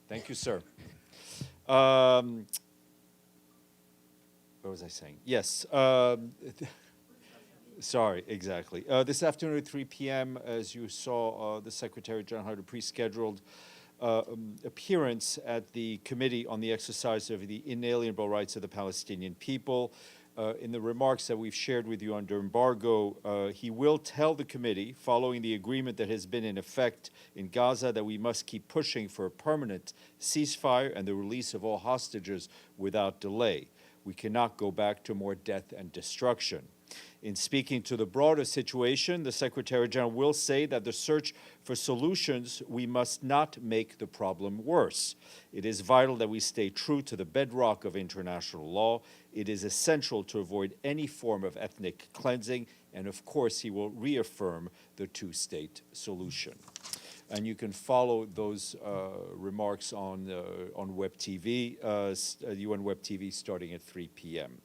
Thank you, sir. What was I saying? Yes. Sorry, exactly. This afternoon at 3 p.m., as you saw, the Secretary General had a pre-scheduled appearance at the Committee on the Exercise of the Inalienable Rights of the Palestinian People. In the remarks that we've shared with you under embargo, he will tell the committee, following the agreement that has been in effect in Gaza, that we must keep pushing for a permanent ceasefire and the release of all hostages without delay. We cannot go back to more death and destruction. In speaking to the broader situation, the Secretary General will say that the search for solutions, we must not make the problem worse. It is vital that we stay true to the bedrock of international law. It is essential to avoid any form of ethnic cleansing, and of course, he will reaffirm the two-state solution. And you can follow those remarks on WebTV, UN WebTV, starting at 3 p.m.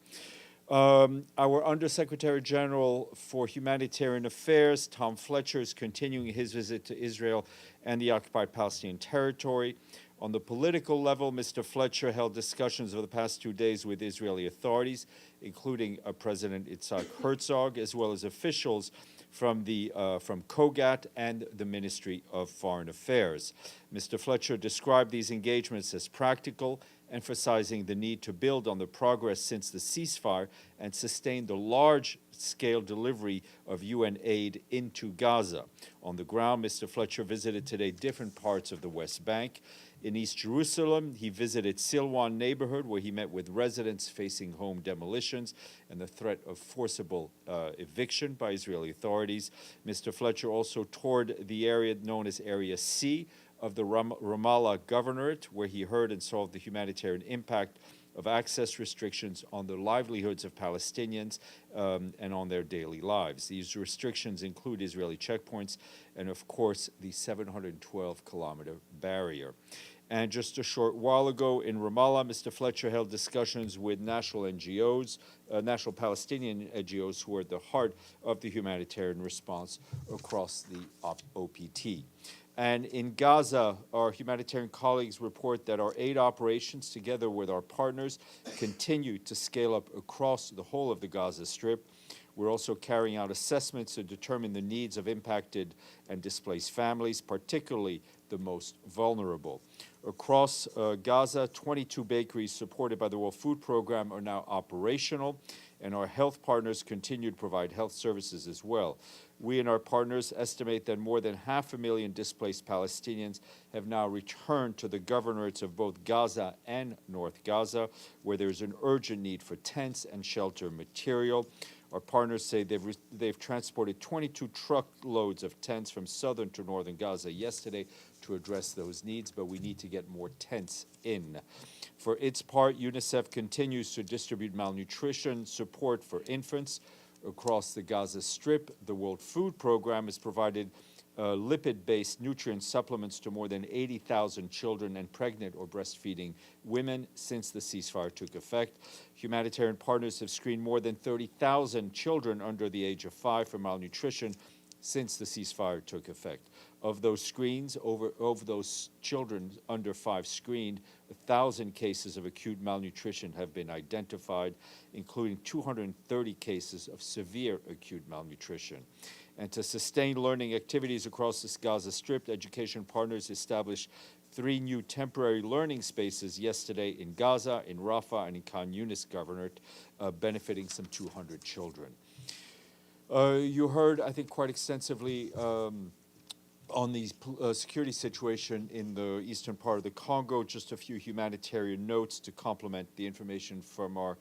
Our Undersecretary General for Humanitarian Affairs, Tom Fletcher, is continuing his visit to Israel and the occupied Palestinian territory. On the political level, Mr. Fletcher held discussions over the past 2 days with Israeli authorities, including President Yitzhak Herzog, as well as officials from COGAT and the Ministry of Foreign Affairs. Mr. Fletcher described these engagements as practical, emphasizing the need to build on the progress since the ceasefire and sustain the large-scale delivery of UN aid into Gaza. On the ground, Mr. Fletcher visited today different parts of the West Bank. In East Jerusalem, he visited Silwan neighborhood, where he met with residents facing home demolitions and the threat of forcible eviction by Israeli authorities. Mr. Fletcher also toured the area known as Area C of the Ramallah Governorate, where he heard and saw the humanitarian impact of access restrictions on the livelihoods of Palestinians and on their daily lives. These restrictions include Israeli checkpoints and, of course, the 712-kilometer barrier. And just a short while ago in Ramallah, Mr. Fletcher held discussions with national NGOs, national Palestinian NGOs, who are at the heart of the humanitarian response across the OPT. And in Gaza, our humanitarian colleagues report that our aid operations, together with our partners, continue to scale up across the whole of the Gaza Strip. We're also carrying out assessments to determine the needs of impacted and displaced families, particularly the most vulnerable. Across Gaza, 22 bakeries supported by the World Food Program are now operational, and our health partners continue to provide health services as well. We and our partners estimate that more than 500,000 displaced Palestinians have now returned to the governorates of both Gaza and North Gaza, where there's an urgent need for tents and shelter material. Our partners say they've transported 22 truckloads of tents from southern to northern Gaza yesterday to address those needs, but we need to get more tents in. For its part, UNICEF continues to distribute malnutrition support for infants across the Gaza Strip. The World Food Program has provided lipid-based nutrient supplements to more than 80,000 children and pregnant or breastfeeding women since the ceasefire took effect. Humanitarian partners have screened more than 30,000 children under the age of 5 for malnutrition since the ceasefire took effect. Of those screens, of those children under 5 screened, 1,000 cases of acute malnutrition have been identified, including 230 cases of severe acute malnutrition. And to sustain learning activities across the Gaza Strip, education partners established 3 new temporary learning spaces yesterday in Gaza, in Rafah, and in Khan Yunis Governorate, benefiting some 200 children. You heard, I think, quite extensively on the security situation in the eastern part of the Congo. Just a few humanitarian notes to complement the information from our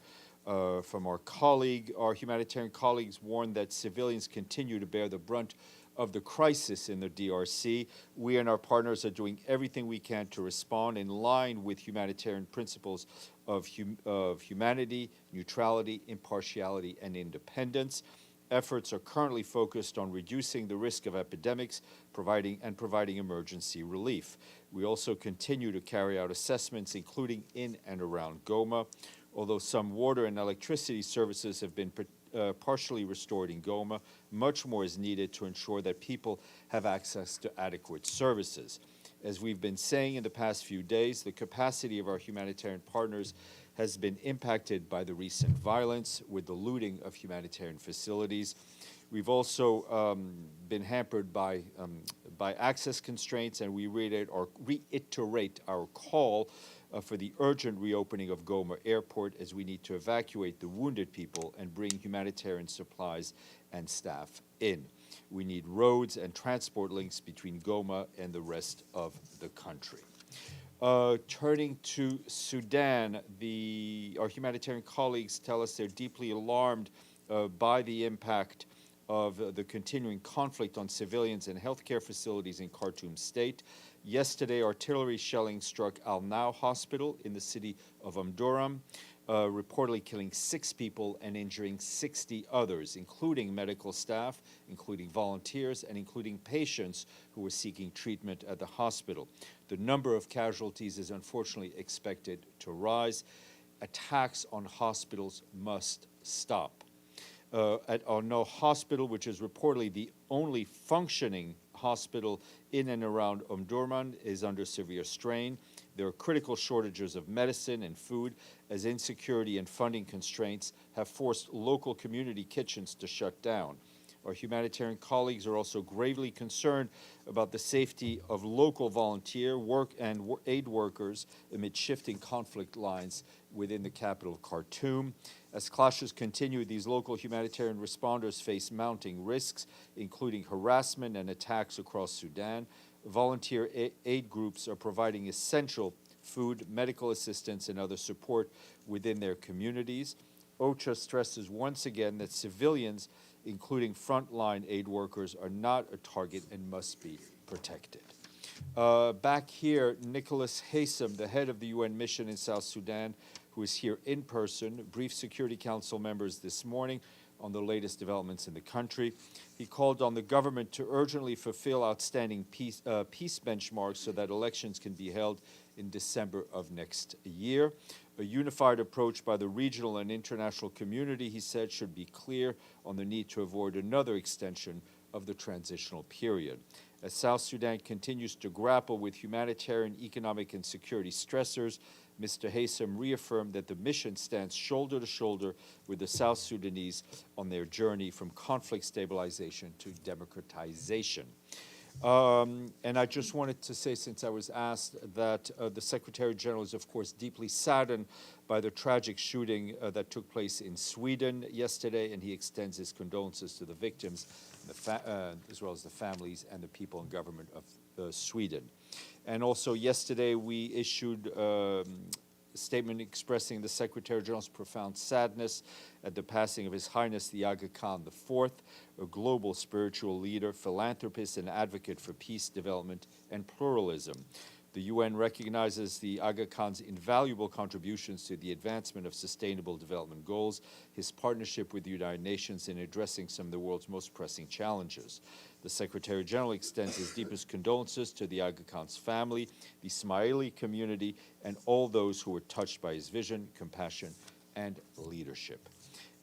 colleague. Our humanitarian colleagues warned that civilians continue to bear the brunt of the crisis in the DRC. We and our partners are doing everything we can to respond in line with humanitarian principles of humanity, neutrality, impartiality, and independence. Efforts are currently focused on reducing the risk of epidemics, providing emergency relief. We also continue to carry out assessments, including in and around Goma. Although some water and electricity services have been partially restored in Goma, much more is needed to ensure that people have access to adequate services. As we've been saying in the past few days, the capacity of our humanitarian partners has been impacted by the recent violence with the looting of humanitarian facilities. We've also been hampered by access constraints, and we reiterate our call for the urgent reopening of Goma Airport, as we need to evacuate the wounded people and bring humanitarian supplies and staff in. We need roads and transport links between Goma and the rest of the country. Turning to Sudan, our humanitarian colleagues tell us they're deeply alarmed by the impact of the continuing conflict on civilians and healthcare facilities in Khartoum State. Yesterday, artillery shelling struck Al Now Hospital in the city of Omdurman, reportedly killing 6 people and injuring 60 others, including medical staff, including volunteers, and including patients who were seeking treatment at the hospital. The number of casualties is unfortunately expected to rise. Attacks on hospitals must stop. At Al Now Hospital, which is reportedly the only functioning hospital in and around Omdurman, is under severe strain. There are critical shortages of medicine and food, as insecurity and funding constraints have forced local community kitchens to shut down. Our humanitarian colleagues are also gravely concerned about the safety of local volunteer work and aid workers amid shifting conflict lines within the capital, Khartoum. As clashes continue, these local humanitarian responders face mounting risks, including harassment and attacks across Sudan. Volunteer aid groups are providing essential food, medical assistance, and other support within their communities. OCHA stresses once again that civilians, including frontline aid workers, are not a target and must be protected. Back here, Nicholas Haysom, the head of the UN mission in South Sudan, who is here in person, briefed Security Council members this morning on the latest developments in the country. He called on the government to urgently fulfill outstanding peace benchmarks so that elections can be held in December of next year. A unified approach by the regional and international community, he said, should be clear on the need to avoid another extension of the transitional period. As South Sudan continues to grapple with humanitarian, economic, and security stressors, Mr. Haysom reaffirmed that the mission stands shoulder to shoulder with the South Sudanese on their journey from conflict stabilization to democratization. And I just wanted to say, since I was asked, that the Secretary General is, of course, deeply saddened by the tragic shooting that took place in Sweden yesterday, and he extends his condolences to the victims, as well as the families and the people and government of Sweden. And also yesterday we issued a statement expressing the Secretary General's profound sadness at the passing of His Highness the Aga Khan IV, a global spiritual leader, philanthropist, and advocate for peace, development, and pluralism. The UN recognizes the Aga Khan's invaluable contributions to the advancement of sustainable development goals, his partnership with the United Nations in addressing some of the world's most pressing challenges. The Secretary General extends his deepest condolences to the Aga Khan's family, the Ismaili community, and all those who were touched by his vision, compassion, and leadership.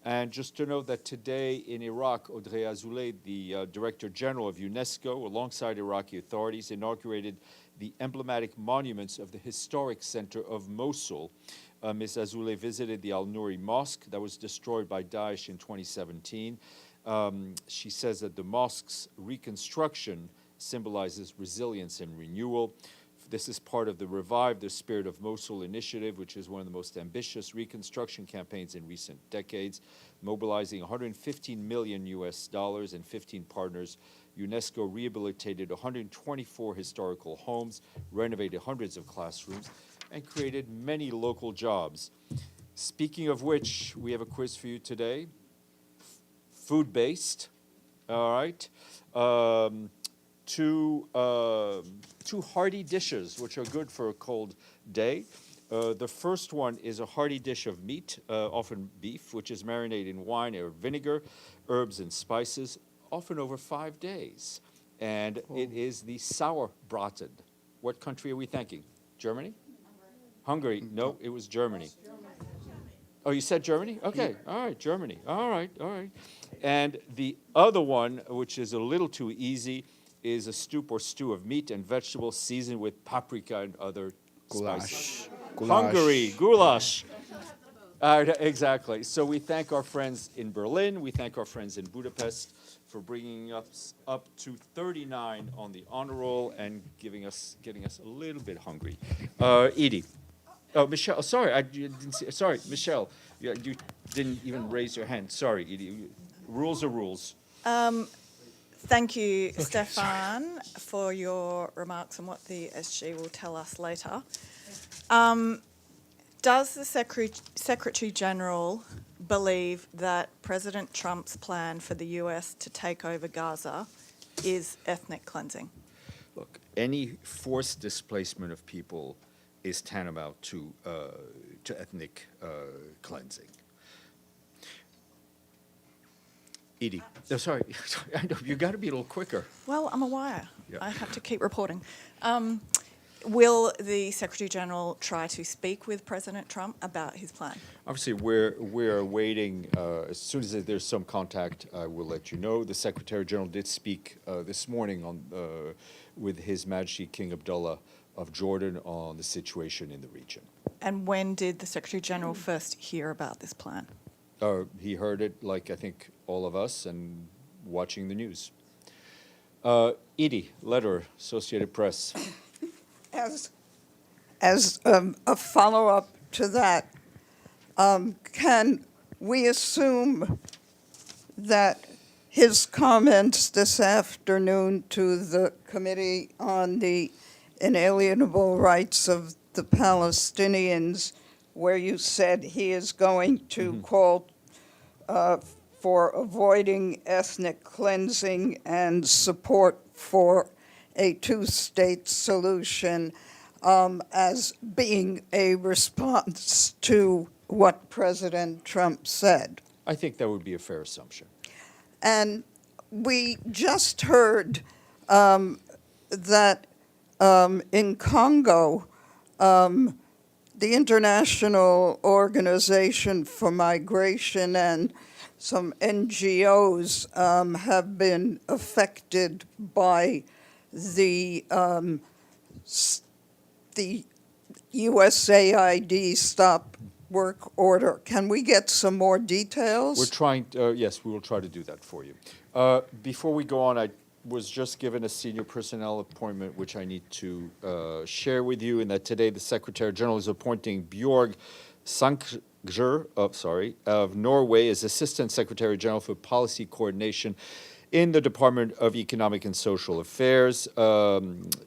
And just to note that today in Iraq, Audrey Azoulay, the Director General of UNESCO, alongside Iraqi authorities, inaugurated the emblematic monuments of the historic center of Mosul. Ms. Azoulay visited the Al-Nouri Mosque that was destroyed by Daesh in 2017. She says that the mosque's reconstruction symbolizes resilience and renewal. This is part of the Revive the Spirit of Mosul initiative, which is one of the most ambitious reconstruction campaigns in recent decades, mobilizing $115 million and 15 partners. UNESCO rehabilitated 124 historical homes, renovated hundreds of classrooms, and created many local jobs. Speaking of which, we have a quiz for you today. Food-based, all right. Two hearty dishes, which are good for a cold day. The first one is a hearty dish of meat, often beef, which is marinated in wine or vinegar, herbs and spices, often over 5 days. And it is the sauerbraten. What country are we thinking? Germany? Hungary. No, it was Germany. Oh, you said Germany? Okay, all right, Germany. All right, all right. And the other one, which is a little too easy, is a soup or stew of meat and vegetables seasoned with paprika and other spices. Hungary, goulash. Exactly. So we thank our friends in Berlin. We thank our friends in Budapest for bringing us up to 39 on the honor roll and getting us a little bit hungry. Edie. Oh, Michelle. Sorry, I didn't see. Sorry, Michelle. You didn't even raise your hand. Sorry, Edie. Rules are rules. Thank you, Stéphane, for your remarks and what the SG will tell us later. Does the Secretary General believe that President Trump's plan for the US to take over Gaza is ethnic cleansing? Look, any forced displacement of people is tantamount to ethnic cleansing. Edie, sorry, I know, you got to be a little quicker. Well, I'm a wire. Yeah. I have to keep reporting. Will the Secretary General try to speak with President Trump about his plan? Obviously, we're waiting. As soon as there's some contact, I will let you know. The Secretary General did speak this morning with His Majesty King Abdullah of Jordan on the situation in the region. And when did the Secretary General first hear about this plan? He heard it, like I think all of us, and watching the news. Edie, letter, Associated Press. As a follow-up to that, can we assume that his comments this afternoon to the Committee on the Inalienable Rights of the Palestinians, where you said he is going to call for avoiding ethnic cleansing and support for a two-state solution as being a response to what President Trump said? I think that would be a fair assumption. And we just heard that in Congo, the International Organization for Migration and some NGOs have been affected by the USAID stop work order. Can we get some more details? We're trying, yes, we will try to do that for you. Before we go on, I was just given a senior personnel appointment, which I need to share with you, and that today the Secretary General is appointing Bjorg Sankger, of Norway as Assistant Secretary General for Policy Coordination in the Department of Economic and Social Affairs.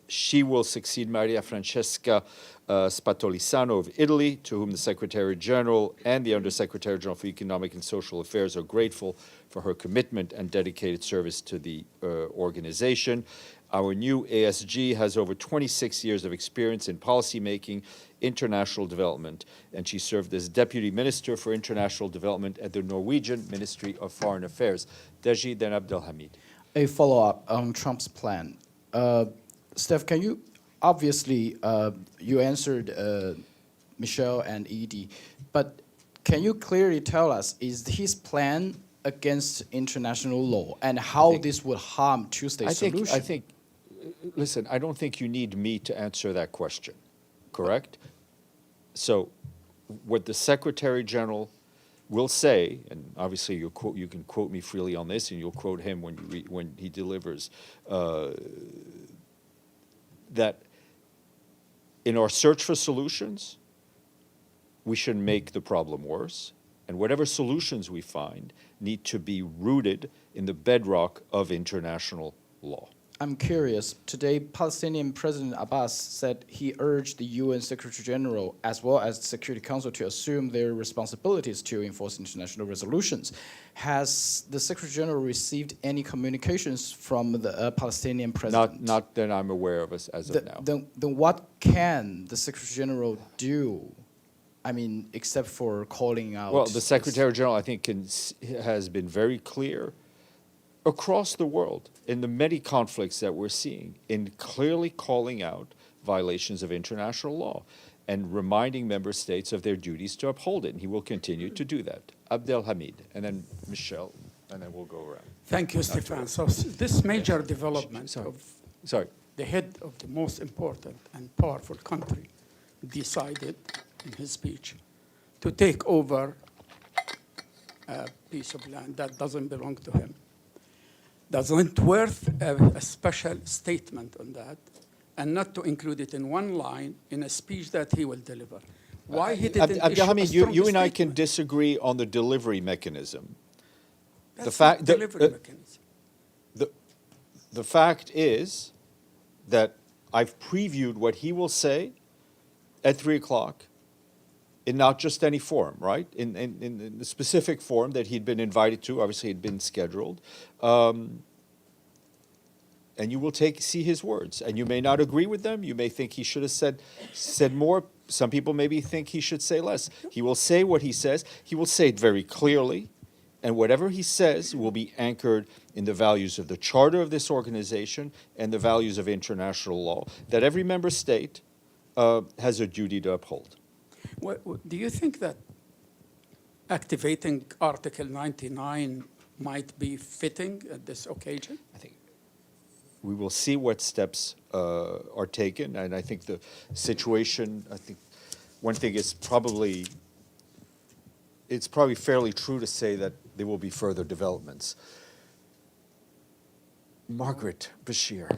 She will succeed Maria Francesca Spatolisano of Italy, to whom the Secretary General and the Undersecretary General for Economic and Social Affairs are grateful for her commitment and dedicated service to the organization. Our new ASG has over 26 years of experience in policymaking, international development, and she served as Deputy Minister for International Development at the Norwegian Ministry of Foreign Affairs. Deji then Abdelhamid. A follow-up on Trump's plan. Steph, can you, obviously, you answered Michelle and Edie, but can you clearly tell us, is his plan against international law and how this would harm two-state solution? I think, listen, I don't think you need me to answer that question, correct? So what the Secretary General will say, and obviously you can quote me freely on this, and you'll quote him when he delivers, that in our search for solutions, we should make the problem worse, and whatever solutions we find need to be rooted in the bedrock of international law. I'm curious. Today, Palestinian President Abbas said he urged the UN Secretary General as well as the Security Council to assume their responsibilities to enforce international resolutions. Has the Secretary General received any communications from the Palestinian president? Not that I'm aware of as of now. Then what can the Secretary General do? I mean, except for calling out... Well, the Secretary General, I think, has been very clear across the world in the many conflicts that we're seeing in clearly calling out violations of international law and reminding member states of their duties to uphold it. And he will continue to do that. Abdelhamid, and then Michelle. and then we'll go around. Thank you, Stéphane. So this major development Sorry. of Sorry. the head of the most important and powerful country decided in his speech to take over a piece of land that doesn't belong to him. Doesn't worth a special statement on that and not to include it in one line in a speech that he will deliver. Why he didn't issue a Abdelhamid, strong you and I can statement? disagree on the delivery mechanism. That's fact not that- delivery mechanism. The fact is that I've previewed what he will say at 3 o'clock in not just any forum, right? In the specific forum that he'd been invited to, obviously had been scheduled. And you will see his words. And you may not agree with them. You may think he should have said more. Some people maybe think he should say less. He will say what he says. He will say it very clearly. And whatever he says will be anchored in the values of the charter of this organization and the values of international law that every member state has a duty to uphold. Do you think that activating Article 99 might be fitting at this occasion? I think we will see what steps are taken, and I think the situation, I think one thing is it's probably fairly true to say that there will be further developments. Margaret Bashir.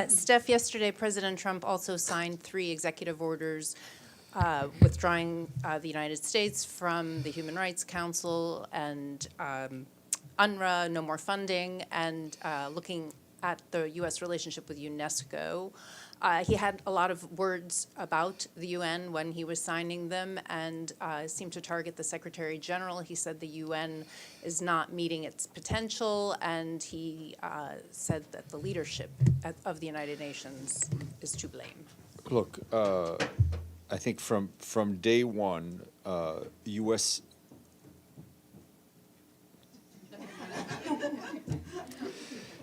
Steph, yesterday President Trump also signed 3 executive orders withdrawing the United States from the Human Rights Council and UNRWA, no more funding, and looking at the U.S. relationship with UNESCO. He had a lot of words about the UN when he was signing them and seemed to target the Secretary General. He said the UN is not meeting its potential, and he said that the leadership of the United Nations is to blame. Look, I think from day one, U.S.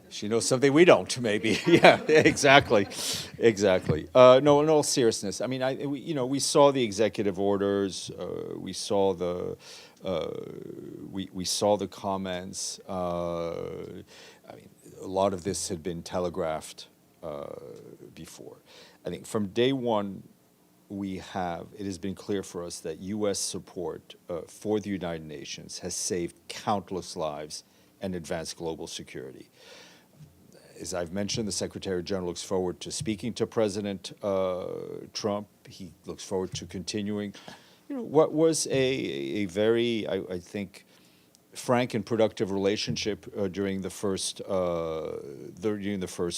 She knows something we don't, maybe. Yeah, exactly. No, in all seriousness, I mean, we saw the executive orders. We saw the comments. I mean, a lot of this had been telegraphed before. I think from day one, it has been clear for us that U.S. support for the United Nations has saved countless lives and advanced global security. As I've mentioned, the Secretary General looks forward to speaking to President Trump. He looks forward to continuing, what was a very, I think, frank and productive relationship during the first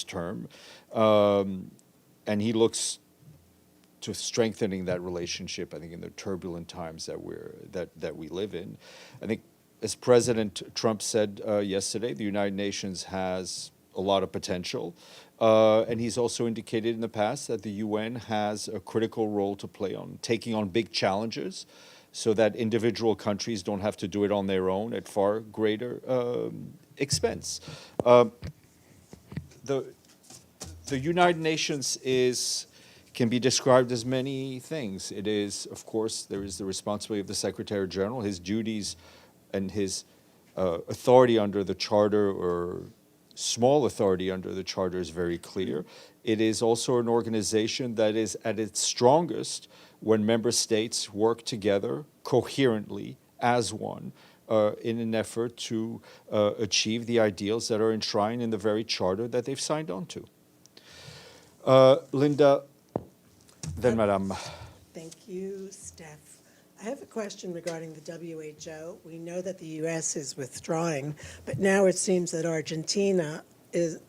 term, and he looks to strengthening that relationship. I think in the turbulent times that we live in, I think as President Trump said yesterday, the United Nations has a lot of potential, and he's also indicated in the past that the UN has a critical role to play on taking on big challenges, so that individual countries don't have to do it on their own at far greater expense. The United Nations can be described as many things. It is, of course, there is the responsibility of the Secretary General, his duties and his authority under the Charter, or small authority under the Charter, is very clear. It is also an organization that is at its strongest when member states work together coherently as one in an effort to achieve the ideals that are enshrined in the very Charter that they've signed on to. Linda, then Madame. Thank you, Steph. I have a question regarding the WHO. We know that the U.S. is withdrawing, but now it seems that Argentina is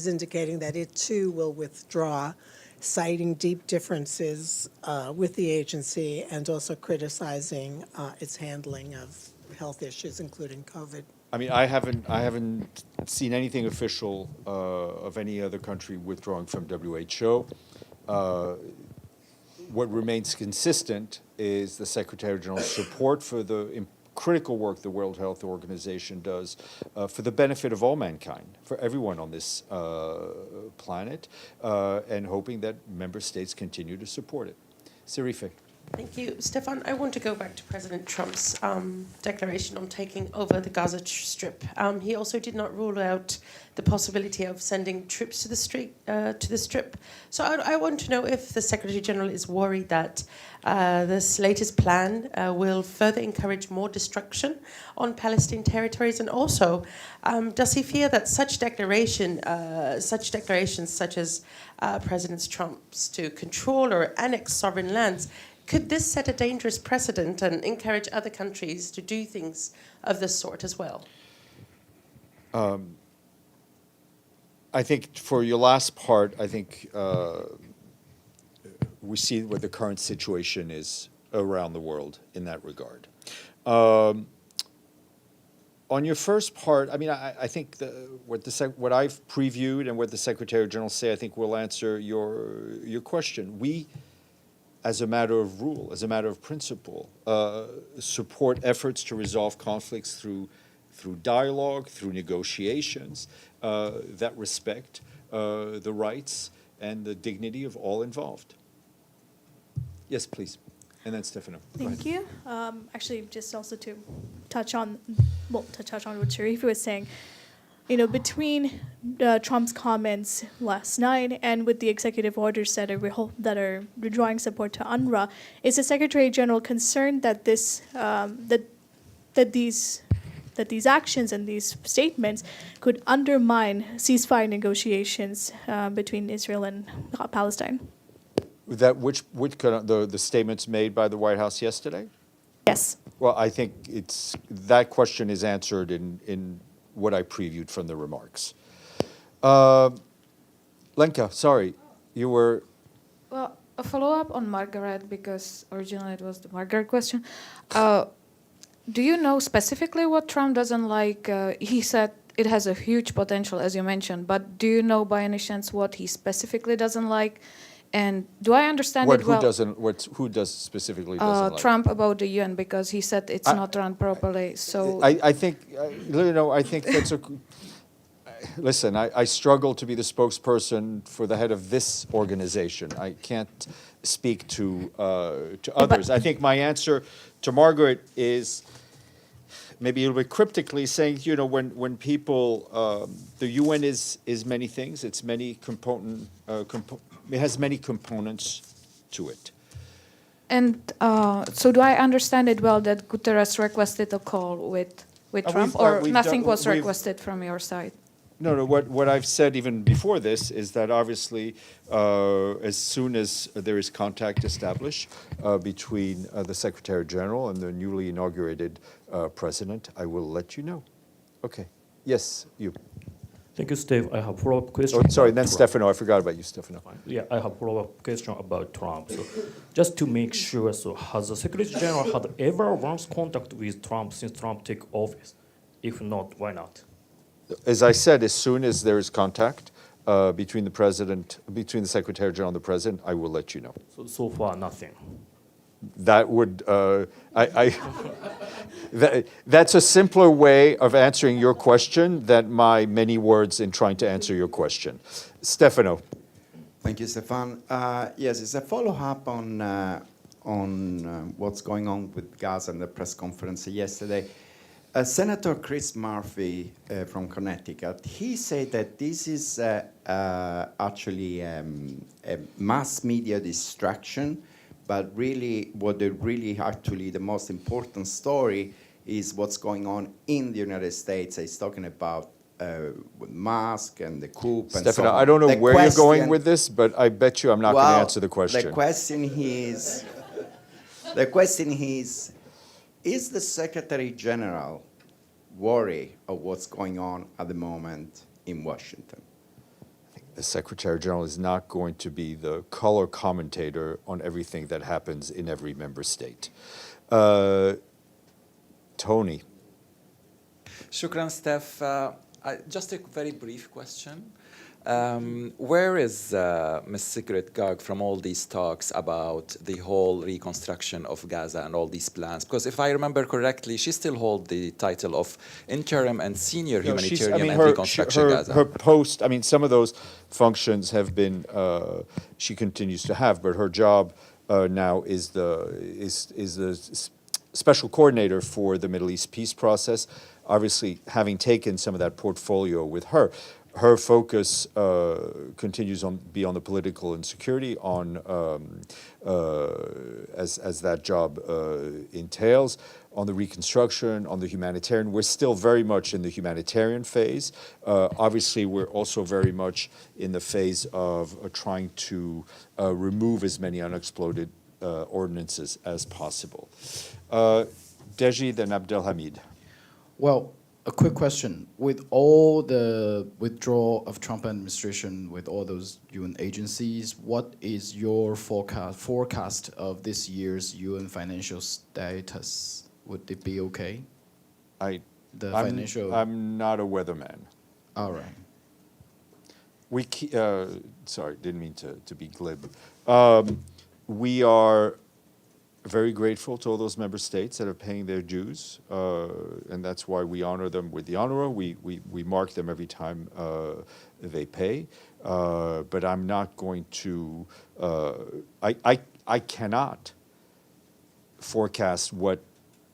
indicating that it too will withdraw, citing deep differences with the agency and also criticizing its handling of health issues, including COVID. I mean, I haven't seen anything official of any other country withdrawing from WHO. What remains consistent is the Secretary General's support for the critical work the World Health Organization does for the benefit of all mankind, for everyone on this planet, and hoping that member states continue to support it. Serife. Thank you. Stéphane, I want to go back to President Trump's declaration on taking over the Gaza Strip. He also did not rule out the possibility of sending troops to the Strip. So I want to know if the Secretary General is worried that this latest plan will further encourage more destruction on Palestinian territories, and also does he fear that such declarations such as President Trump's to control or annex sovereign lands, could this set a dangerous precedent and encourage other countries to do things of this sort as well? I think for your last part, I think we see what the current situation is around the world in that regard. On your first part, I mean, I think what I've previewed and what the Secretary General say, I think will answer your question. We, as a matter of rule, as a matter of principle, support efforts to resolve conflicts through dialogue, through negotiations that respect the rights and the dignity of all involved. Yes, please. And then Stéphane. Thank you. Actually, just also to touch on what Sharif was saying, between Trump's comments last night and with the executive orders that are withdrawing support to UNRWA, is the Secretary General concerned that these actions and these statements could undermine ceasefire negotiations between Israel and Palestine? That which kind of the statements made by the White House yesterday? Yes. Well, I think that question is answered in what I previewed from the remarks. Lenka, sorry, you were. Well, a follow-up on Margaret, because originally it was the Margaret question. Do you know specifically what Trump doesn't like? He said it has a huge potential, as you mentioned, but do you know by any chance what he specifically doesn't like? And do I understand it well? Who does specifically doesn't like? Trump about the UN, because he said it's not run properly. So I think, I think that's listen, I struggle to be the spokesperson for the head of this organization. I can't speak to others. I think my answer to Margaret is maybe a little bit cryptically saying, when people, the UN is many things. It's many it has many components to it. And so do I understand it well that Guterres requested a call with Trump, or nothing was requested from your side? No. What I've said even before this is that obviously, as soon as there is contact established between the Secretary General and the newly inaugurated President, I will let you know. Okay. Yes, you. Thank you, Steve. I have a follow-up question. Oh, sorry, then Stéphane. I forgot about you, Stéphane. Yeah, I have a follow-up question about Trump. So, just to make sure, so has the Secretary General had ever once contact with Trump since Trump took office? If not, why not? As I said, as soon as there is contact between the Secretary General and the President, I will let you know. So far, nothing. That would, that's a simpler way of answering your question than my many words in trying to answer your question. Stefano. Thank you, Stéphane. Yes, it's a follow-up on what's going on with Gaza and the press conference yesterday. Senator Chris Murphy from Connecticut, he said that this is actually a mass media distraction, but really the most important story is what's going on in the United States. He's talking about Musk and the coup and Stefano, so on. I don't know where you're going with this, but I bet you I'm not going to answer the question. The question is the Secretary General worried of what's going on at the moment in Washington? The Secretary General is not going to be the color commentator on everything that happens in every member state. Tony. Shukran, Steph. Just a very brief question. Where is Ms. Sigrid Kaag from all these talks about the whole reconstruction of Gaza and all these plans? Because if I remember correctly, she still holds the title of interim and senior humanitarian and reconstruction Gaza. Her post, some of those functions have been, she continues to have, but her job now is the special coordinator for the Middle East peace process. Obviously, having taken some of that portfolio with her, her focus continues on be on the political and security, on as that job entails, on the reconstruction, on the humanitarian. We're still very much in the humanitarian phase. Obviously, we're also very much in the phase of trying to remove as many unexploded ordinances as possible. Deji, then Abdelhamid. Well, a quick question. With all the withdrawal of Trump administration, with all those UN agencies, what is your forecast of this year's UN financial status? Would it be okay? I'm not a weatherman. All right. Sorry, didn't mean to be glib. We are very grateful to all those member states that are paying their dues, and that's why we honor them with the honor. We mark them every time they pay. But I'm not going to. I cannot forecast what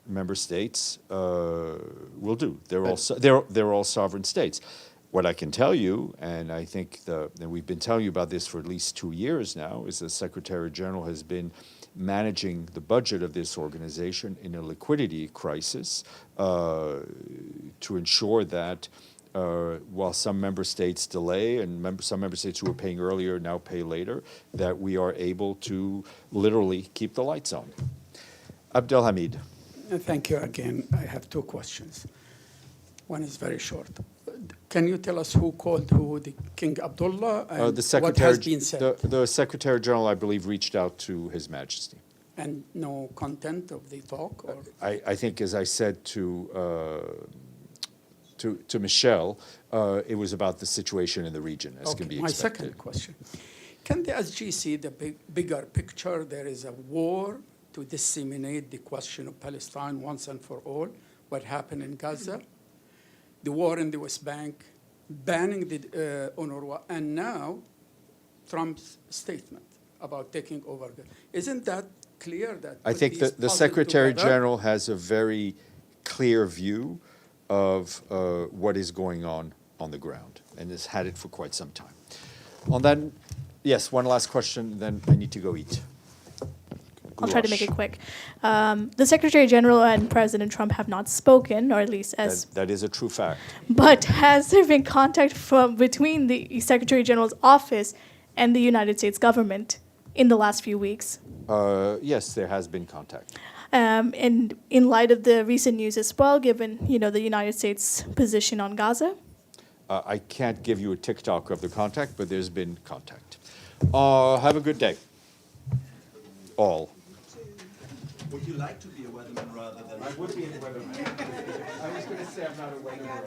member states will do. They're all sovereign states. What I can tell you, and I think and we've been telling you about this for at least 2 years now, is the Secretary General has been managing the budget of this organization in a liquidity crisis to ensure that while some member states delay and some member states who are paying earlier now pay later, that we are able to literally keep the lights on. Abdelhamid. Thank you again. I have two questions. One is very short. Can you tell us who called who, the King Abdullah, and what has been said? The Secretary General, I believe, reached out to His Majesty. And no content of the talk? Or? I think, as I said to Michelle, it was about the situation in the region, as can be expected. My second question. Can the SG see the bigger picture? There is a war to disseminate the question of Palestine once and for all, what happened in Gaza, the war in the West Bank, banning the UNRWA, and now Trump's statement about taking over. Isn't that clear? That I think that the Secretary General has a very clear view of what is going on the ground, and has had it for quite some time. On that, yes, one last question, then I need to go eat. I'll try to make it quick. The Secretary General and President Trump have not spoken, or at least as... That is a true fact. But has there been contact between the Secretary General's office and the United States government in the last few weeks? Yes, there has been contact. And in light of the recent news as well, given the United States position on Gaza? I can't give you a TikTok of the contact, but there's been contact. Have a good day. All. Would you like to be a weatherman rather than... I would be a weatherman. I was going to say I'm not a weatherman.